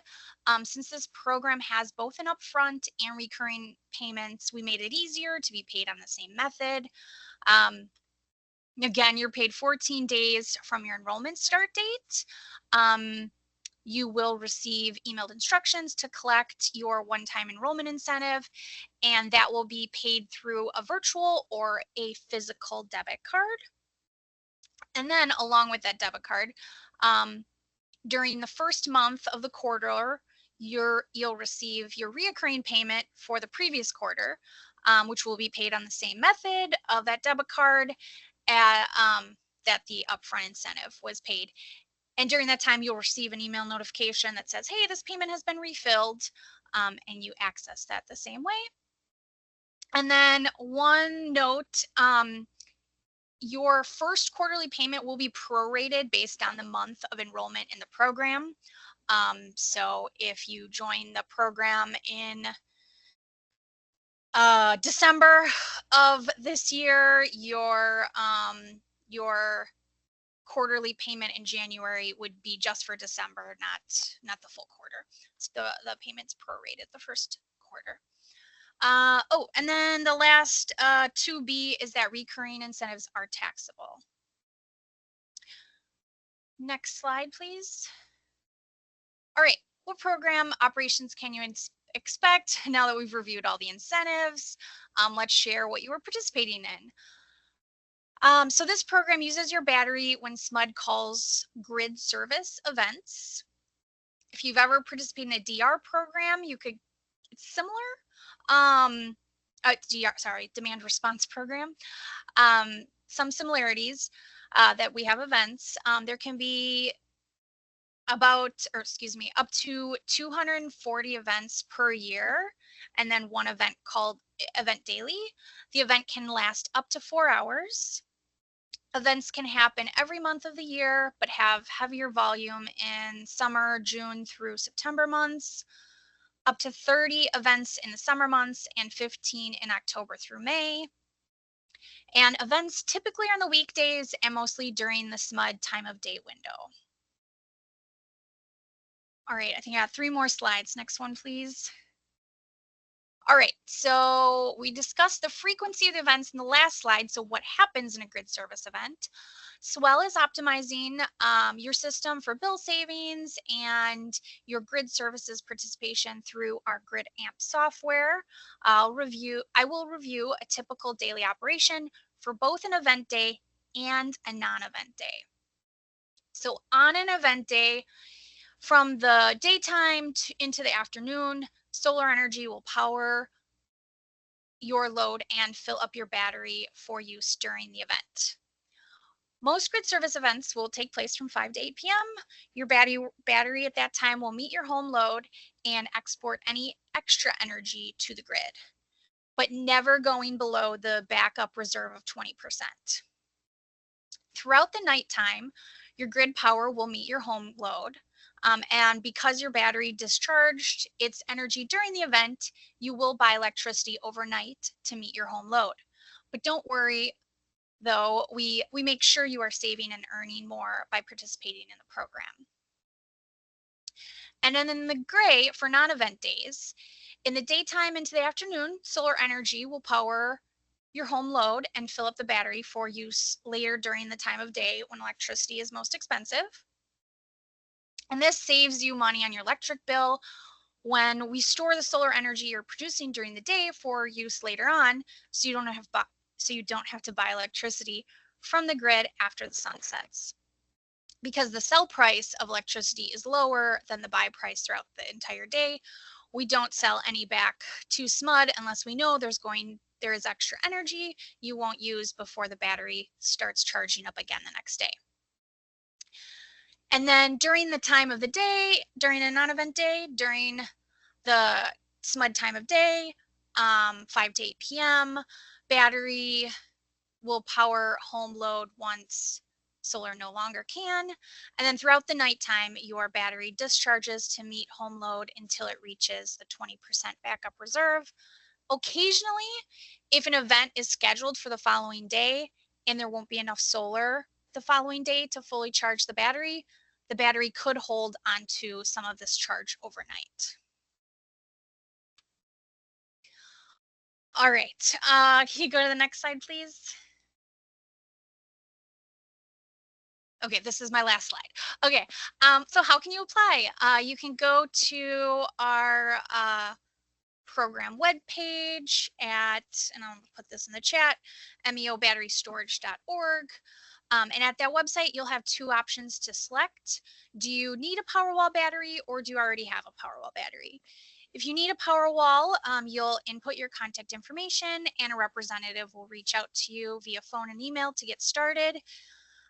Since this program has both an upfront and recurring payments, we made it easier to be paid on the same method. Again, you're paid 14 days from your enrollment start date. You will receive emailed instructions to collect your one-time enrollment incentive, and that will be paid through a virtual or a physical debit card. And then along with that debit card, during the first month of the quarter, you'll receive your reoccurring payment for the previous quarter, which will be paid on the same method of that debit card that the upfront incentive was paid. And during that time, you'll receive an email notification that says, hey, this payment has been refilled, and you access that the same way. And then one note, your first quarterly payment will be prorated based on the month of enrollment in the program. So if you join the program in December of this year, your quarterly payment in January would be just for December, not the full quarter. So the payment's prorated the first quarter. And then the last 2B is that recurring incentives are taxable. Next slide, please. All right, what program operations can you expect now that we've reviewed all the incentives? Let's share what you were participating in. So this program uses your battery when SMUD calls grid service events. If you've ever participated in a DR program, it's similar. Demand response program. Some similarities that we have events. There can be up to 240 events per year, and then one event called Event Daily. The event can last up to 4 hours. Events can happen every month of the year, but have heavier volume in summer, June through September months. Up to 30 events in the summer months and 15 in October through May. And events typically are on the weekdays and mostly during the SMUD time of day window. All right, I think I got 3 more slides. Next one, please. All right, so we discussed the frequency of the events in the last slide. So what happens in a grid service event? Swell is optimizing your system for bill savings and your grid services participation through our Grid AMP software. I will review a typical daily operation for both an event day and a non-event day. So on an event day, from the daytime into the afternoon, solar energy will power your load and fill up your battery for use during the event. Most grid service events will take place from 5 to 8 p.m. Your battery at that time will meet your home load and export any extra energy to the grid, but never going below the backup reserve of 20%. Throughout the nighttime, your grid power will meet your home load. And because your battery discharged its energy during the event, you will buy electricity overnight to meet your home load. But don't worry, though, we make sure you are saving and earning more by participating in the program. And then in the gray for non-event days, in the daytime into the afternoon, solar energy will power your home load and fill up the battery for use later during the time of day when electricity is most expensive. And this saves you money on your electric bill when we store the solar energy you're producing during the day for use later on, so you don't have to buy electricity from the grid after the sun sets. Because the sell price of electricity is lower than the buy price throughout the entire day, we don't sell any back to SMUD unless we know there is extra energy you won't use before the battery starts charging up again the next day. And then during the time of the day, during a non-event day, during the SMUD time of day, 5 to 8 p.m., battery will power home load once solar no longer can. And then throughout the nighttime, your battery discharges to meet home load until it reaches the 20% backup reserve. Occasionally, if an event is scheduled for the following day and there won't be enough solar the following day to fully charge the battery could hold onto some of this charge overnight. All right, can you go to the next slide, please? Okay, this is my last slide. Okay, so how can you apply? You can go to our program webpage at, and I'll put this in the chat, meobatterystorage.org. And at that website, you'll have two options to select. Do you need a Powerwall battery or do you already have a Powerwall battery? If you need a Powerwall, you'll input your contact information and a representative will reach out to you via phone and email to get started.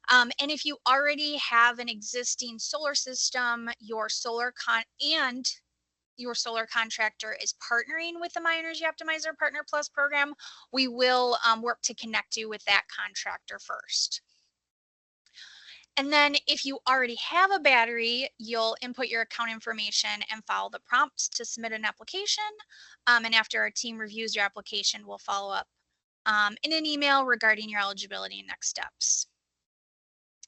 And if you already have an existing solar system, your solar contractor is partnering with the My Energy Optimizer Partner Plus program, we will work to connect you with that contractor first. And then if you already have a battery, you'll input your account information and follow the prompts to submit an application. And after our team reviews your application, we'll follow up in an email regarding your eligibility and next steps.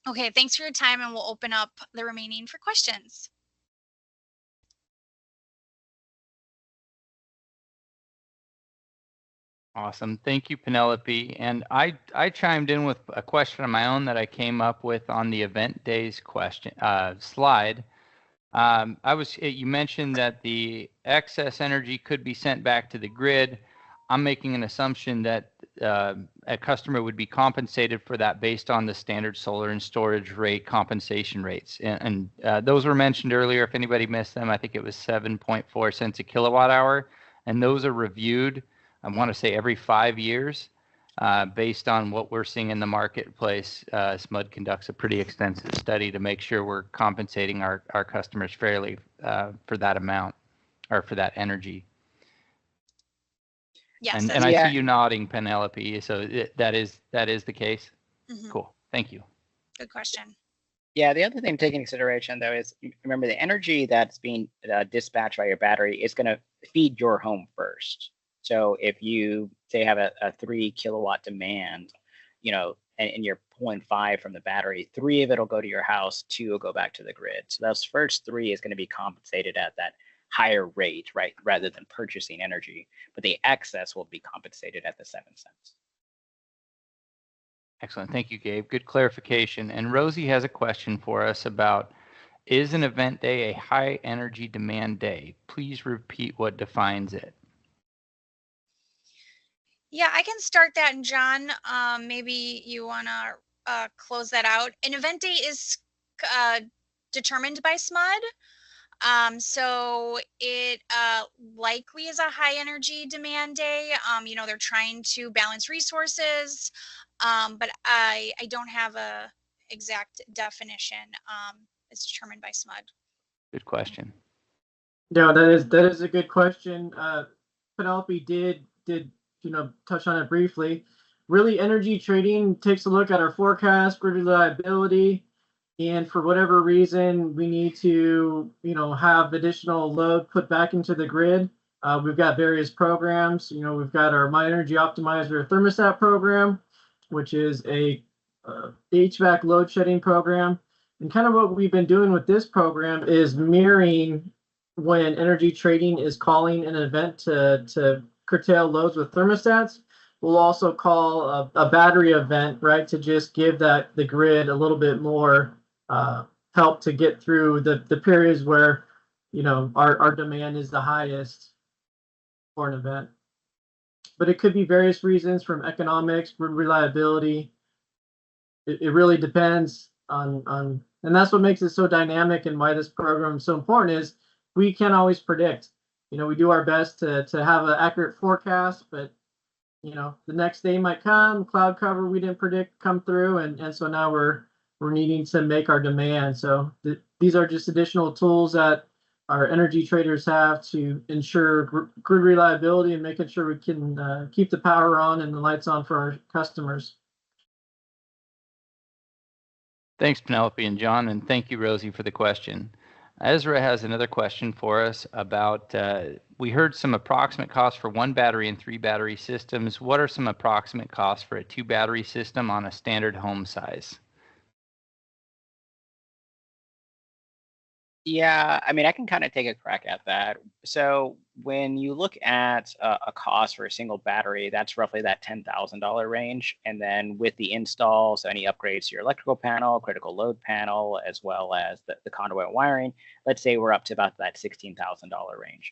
Okay, thanks for your time, and we'll open up the remaining for questions.
Awesome. Thank you, Penelope. And I chimed in with a question of my own that I came up with on the event days question slide. You mentioned that the excess energy could be sent back to the grid. I'm making an assumption that a customer would be compensated for that based on the standard solar and storage rate compensation rates. And those were mentioned earlier. If anybody missed them, I think it was 7.4 cents a kilowatt hour. And those are reviewed, I want to say, every 5 years based on what we're seeing in the marketplace. SMUD conducts a pretty extensive study to make sure we're compensating our customers fairly for that amount or for that energy.
Yes,
and I see you nodding, Penelope. So that is the case. Mm-hmm. Cool. Thank you.
Good question.
Yeah, the other thing to take into consideration, though, is remember the energy that's being dispatched by your battery is going to feed your home first. So if you say have a 3 kilowatt demand, and you're pulling 5 from the battery, 3 of it will go to your house, 2 will go back to the grid. So those first 3 is going to be compensated at that higher rate, right, rather than purchasing energy. But the excess will be compensated at the 7 cents.
Excellent. Thank you, Gabe. Good clarification. And Rosie has a question for us about, is an event day a high energy demand day? Please repeat what defines it.
Yeah, I can start that, and John, maybe you want to close that out. An event day is determined by SMUD. So it likely is a high energy demand day. They're trying to balance resources, but I don't have a exact definition. It's determined by SMUD.
Good question.
No, that is a good question. Penelope did touch on it briefly. Really, energy trading takes a look at our forecast, grid reliability, and for whatever reason we need to have additional load put back into the grid. We've got various programs. We've got our My Energy Optimizer thermostat program, which is a HVAC load shedding program. And kind of what we've been doing with this program is mirroring when energy trading is calling an event to curtail loads with thermostats. We'll also call a battery event, right, to just give the grid a little bit more help to get through the periods where our demand is the highest for an event. But it could be various reasons, from economics, reliability. It really depends on, and that's what makes it so dynamic, and why this program is so important is we can't always predict. We do our best to have an accurate forecast, but the next day might come, cloud cover we didn't predict come through, and so now we're needing to make our demand. So these are just additional tools that our energy traders have to ensure grid reliability and making sure we can keep the power on and the lights on for our customers.
Thanks, Penelope and John, and thank you, Rosie, for the question. Ezra has another question for us about, we heard some approximate costs for 1 battery and 3 battery systems. What are some approximate costs for a 2 battery system on a standard home size?
Yeah, I mean, I can kind of take a crack at that. So when you look at a cost for a single battery, that's roughly that $10,000 range. And then with the install, so any upgrades to your electrical panel, critical load panel, as well as the conduit wiring, let's say we're up to about that $16,000 range.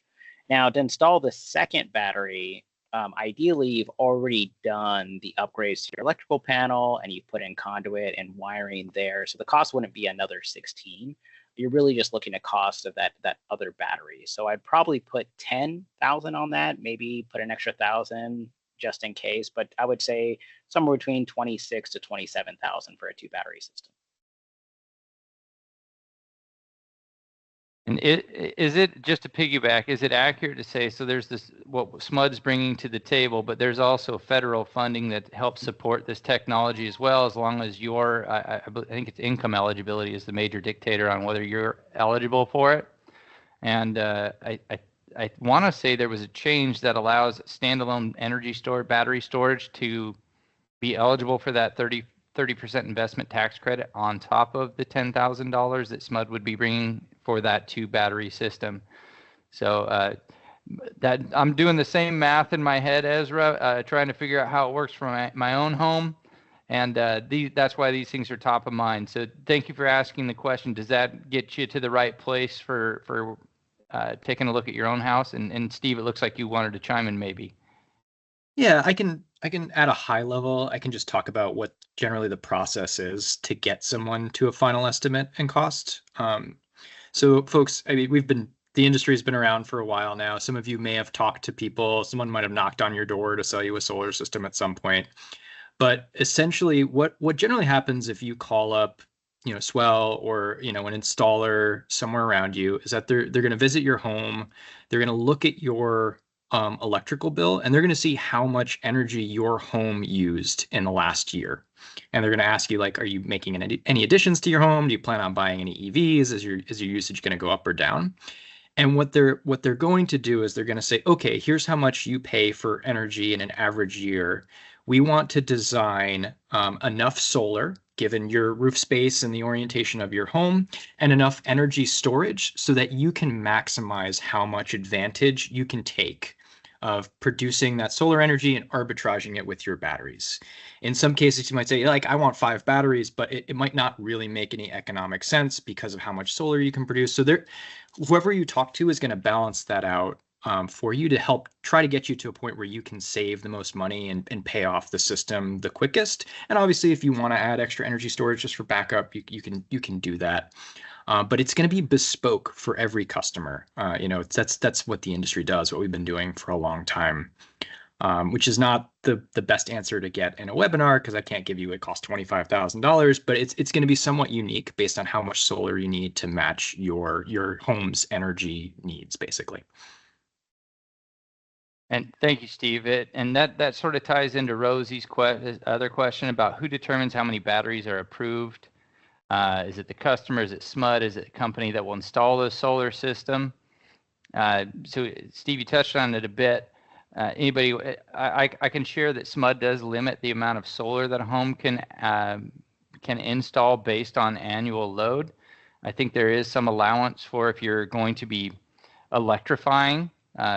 Now, to install the second battery, ideally, you've already done the upgrades to your electrical panel and you've put in conduit and wiring there. So the cost wouldn't be another 16. You're really just looking at cost of that other battery. So I'd probably put 10,000 on that, maybe put an extra 1,000 just in case, but I would say somewhere between 26 to 27,000 for a 2-battery system.
And is it, just to piggyback, is it accurate to say, so there's this, what SMUD's bringing to the table, but there's also federal funding that helps support this technology as well, as long as your, I think it's income eligibility is the major dictator on whether you're eligible for it. And I want to say there was a change that allows standalone energy storage, battery storage to be eligible for that 30% investment tax credit on top of the $10,000 that SMUD would be bringing for that 2-battery system. So that I'm doing the same math in my head, Ezra, trying to figure out how it works for my own home. And that's why these things are top of mind. So thank you for asking the question. Does that get you to the right place for taking a look at your own house? And Steve, it looks like you wanted to chime in maybe.
Yeah, I can at a high level, I can just talk about what generally the process is to get someone to a final estimate and cost. So folks, I mean, the industry has been around for a while now. Some of you may have talked to people, someone might have knocked on your door to sell you a solar system at some point. But essentially what generally happens if you call up, Swell or, an installer somewhere around you is that they're going to visit your home. They're going to look at your electrical bill, and they're going to see how much energy your home used in the last year. And they're going to ask you, like, are you making any additions to your home? Do you plan on buying any EVs? Is your usage going to go up or down? And what they're going to do is they're going to say, okay, here's how much you pay for energy in an average year. We want to design enough solar, given your roof space and the orientation of your home, and enough energy storage so that you can maximize how much advantage you can take of producing that solar energy and arbitraging it with your batteries. In some cases, you might say, like, I want 5 batteries, but it might not really make any economic sense because of how much solar you can produce. So whoever you talk to is going to balance that out for you to help try to get you to a point where you can save the most money and pay off the system the quickest. And obviously, if you want to add extra energy storage just for backup, you can do that. But it's going to be bespoke for every customer. That's what the industry does, what we've been doing for a long time, which is not the best answer to get in a webinar because I can't give you it costs $25,000, but it's going to be somewhat unique based on how much solar you need to match your home's energy needs, basically.
And thank you, Steve. And that sort of ties into Rosie's other question about who determines how many batteries are approved. Is it the customer? Is it SMUD? Is it a company that will install the solar system? So Steve, you touched on it a bit. Anybody, I can share that SMUD does limit the amount of solar that a home can install based on annual load. I think there is some allowance for if you're going to be electrifying.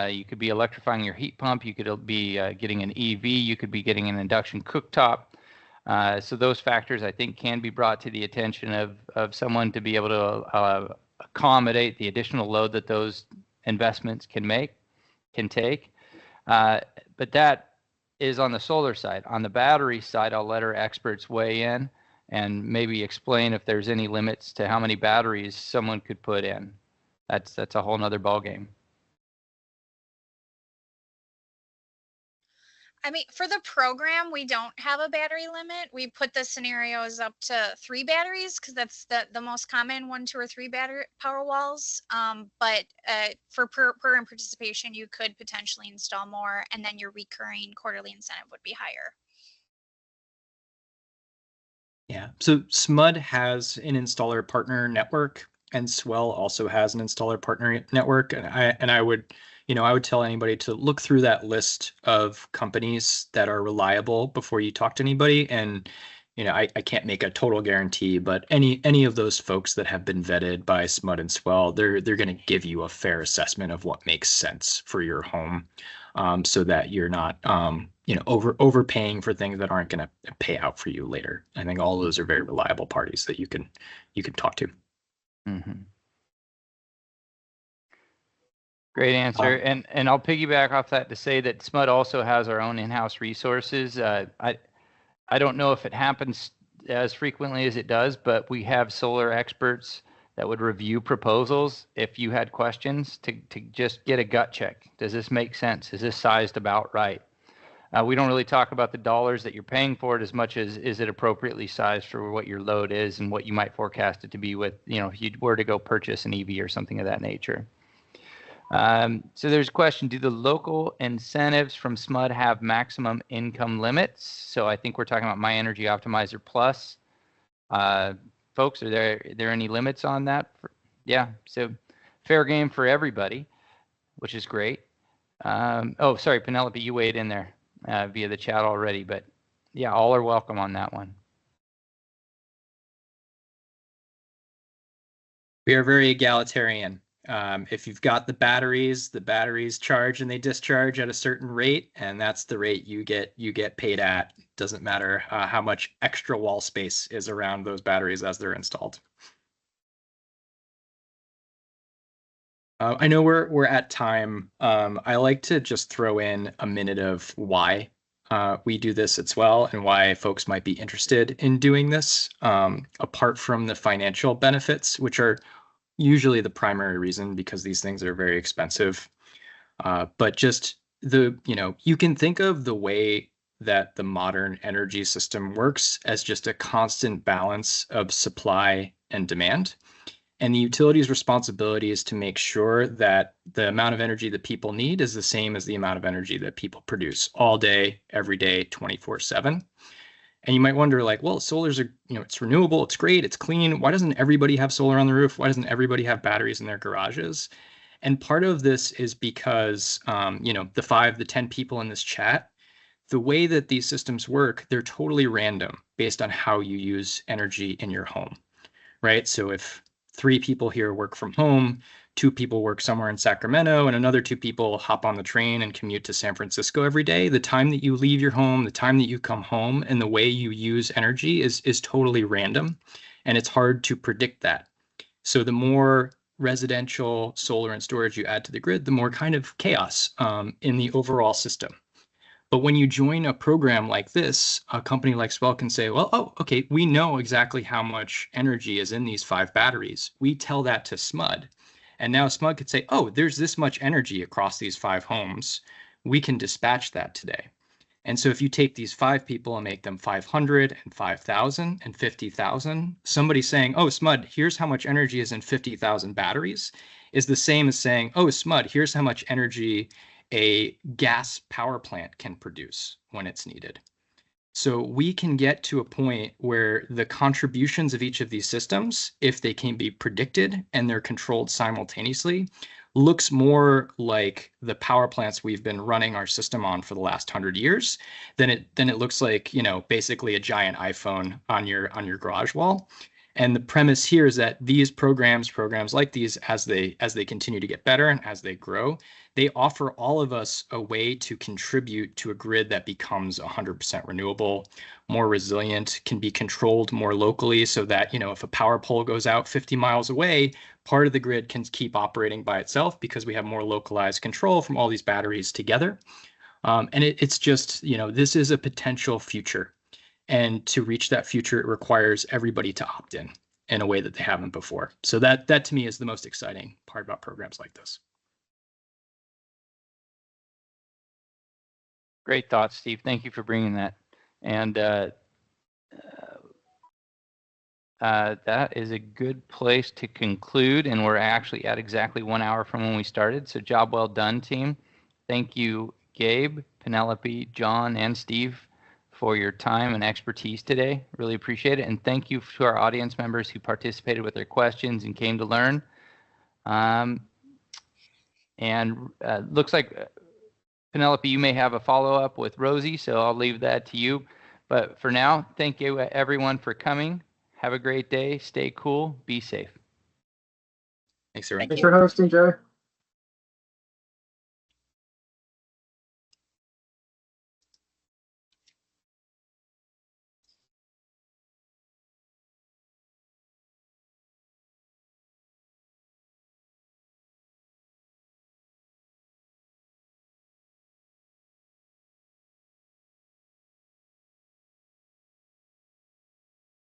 You could be electrifying your heat pump. You could be getting an EV. You could be getting an induction cooktop. So those factors, I think, can be brought to the attention of someone to be able to accommodate the additional load that those investments can take. But that is on the solar side. On the battery side, I'll let our experts weigh in and maybe explain if there's any limits to how many batteries someone could put in. That's a whole nother ballgame.
I mean, for the program, we don't have a battery limit. We put the scenarios up to 3 batteries because that's the most common 1, 2, or 3 battery power walls. But for program participation, you could potentially install more, and then your recurring quarterly incentive would be higher.
Yeah, so SMUD has an installer partner network, and Swell also has an installer partner network, and I would tell anybody to look through that list of companies that are reliable before you talk to anybody. And I can't make a total guarantee, but any of those folks that have been vetted by SMUD and Swell, they're going to give you a fair assessment of what makes sense for your home, so that you're not overpaying for things that aren't going to pay out for you later. I think all of those are very reliable parties that you can talk to.
Mm-hmm. Great answer. And I'll piggyback off that to say that SMUD also has our own in-house resources. I don't know if it happens as frequently as it does, but we have solar experts that would review proposals if you had questions to just get a gut check. Does this make sense? Is this sized about right? We don't really talk about the dollars that you're paying for it as much as is it appropriately sized for what your load is and what you might forecast it to be with, if you were to go purchase an EV or something of that nature. So there's a question, do the local incentives from SMUD have maximum income limits? So I think we're talking about My Energy Optimizer Plus. Folks, are there any limits on that? Yeah, so fair game for everybody, which is great. Oh, sorry, Penelope, you weighed in there via the chat already, but yeah, all are welcome on that one.
We are very egalitarian. If you've got the batteries charge and they discharge at a certain rate, and that's the rate you get paid at. Doesn't matter how much extra wall space is around those batteries as they're installed. I know we're at time. I like to just throw in a minute of why we do this as well, and why folks might be interested in doing this, apart from the financial benefits, which are usually the primary reason, because these things are very expensive. But just you can think of the way that the modern energy system works as just a constant balance of supply and demand. And the utility's responsibility is to make sure that the amount of energy that people need is the same as the amount of energy that people produce all day, every day, 24/7. And you might wonder, like, well, solar's it's renewable, it's great, it's clean. Why doesn't everybody have solar on the roof? Why doesn't everybody have batteries in their garages? And part of this is because, the 10 people in this chat, the way that these systems work, they're totally random based on how you use energy in your home, right? So if 3 people here work from home, 2 people work somewhere in Sacramento, and another 2 people hop on the train and commute to San Francisco every day, the time that you leave your home, the time that you come home, and the way you use energy is totally random, and it's hard to predict that. So the more residential solar and storage you add to the grid, the more kind of chaos in the overall system. But when you join a program like this, a company like Swell can say, well, oh, okay, we know exactly how much energy is in these 5 batteries. We tell that to SMUD. And now SMUD could say, oh, there's this much energy across these 5 homes. We can dispatch that today. And so if you take these 5 people and make them 500 and 5,000 and 50,000, somebody saying, oh, SMUD, here's how much energy is in 50,000 batteries, is the same as saying, oh, SMUD, here's how much energy a gas power plant can produce when it's needed. So we can get to a point where the contributions of each of these systems, if they can be predicted and they're controlled simultaneously, looks more like the power plants we've been running our system on for the last 100 years than it looks like, basically a giant iPhone on your garage wall. And the premise here is that these programs like these, as they continue to get better and as they grow, they offer all of us a way to contribute to a grid that becomes 100% renewable, more resilient, can be controlled more locally, so that, if a power pole goes out 50 miles away, part of the grid can keep operating by itself because we have more localized control from all these batteries together. And it's just, this is a potential future. And to reach that future, it requires everybody to opt in a way that they haven't before. So that to me is the most exciting part about programs like this.
Great thoughts, Steve. Thank you for bringing that. And that is a good place to conclude. And we're actually at exactly 1 hour from when we started. So job well done, team. Thank you, Gabe, Penelope, John, and Steve, for your time and expertise today. Really appreciate it. And thank you to our audience members who participated with their questions and came to learn. Looks like Penelope, you may have a follow-up with Rosie, so I'll leave that to you. But for now, thank you everyone for coming. Have a great day. Stay cool. Be safe.
Thanks, everyone.
Thank
Thanks for hosting, Joe.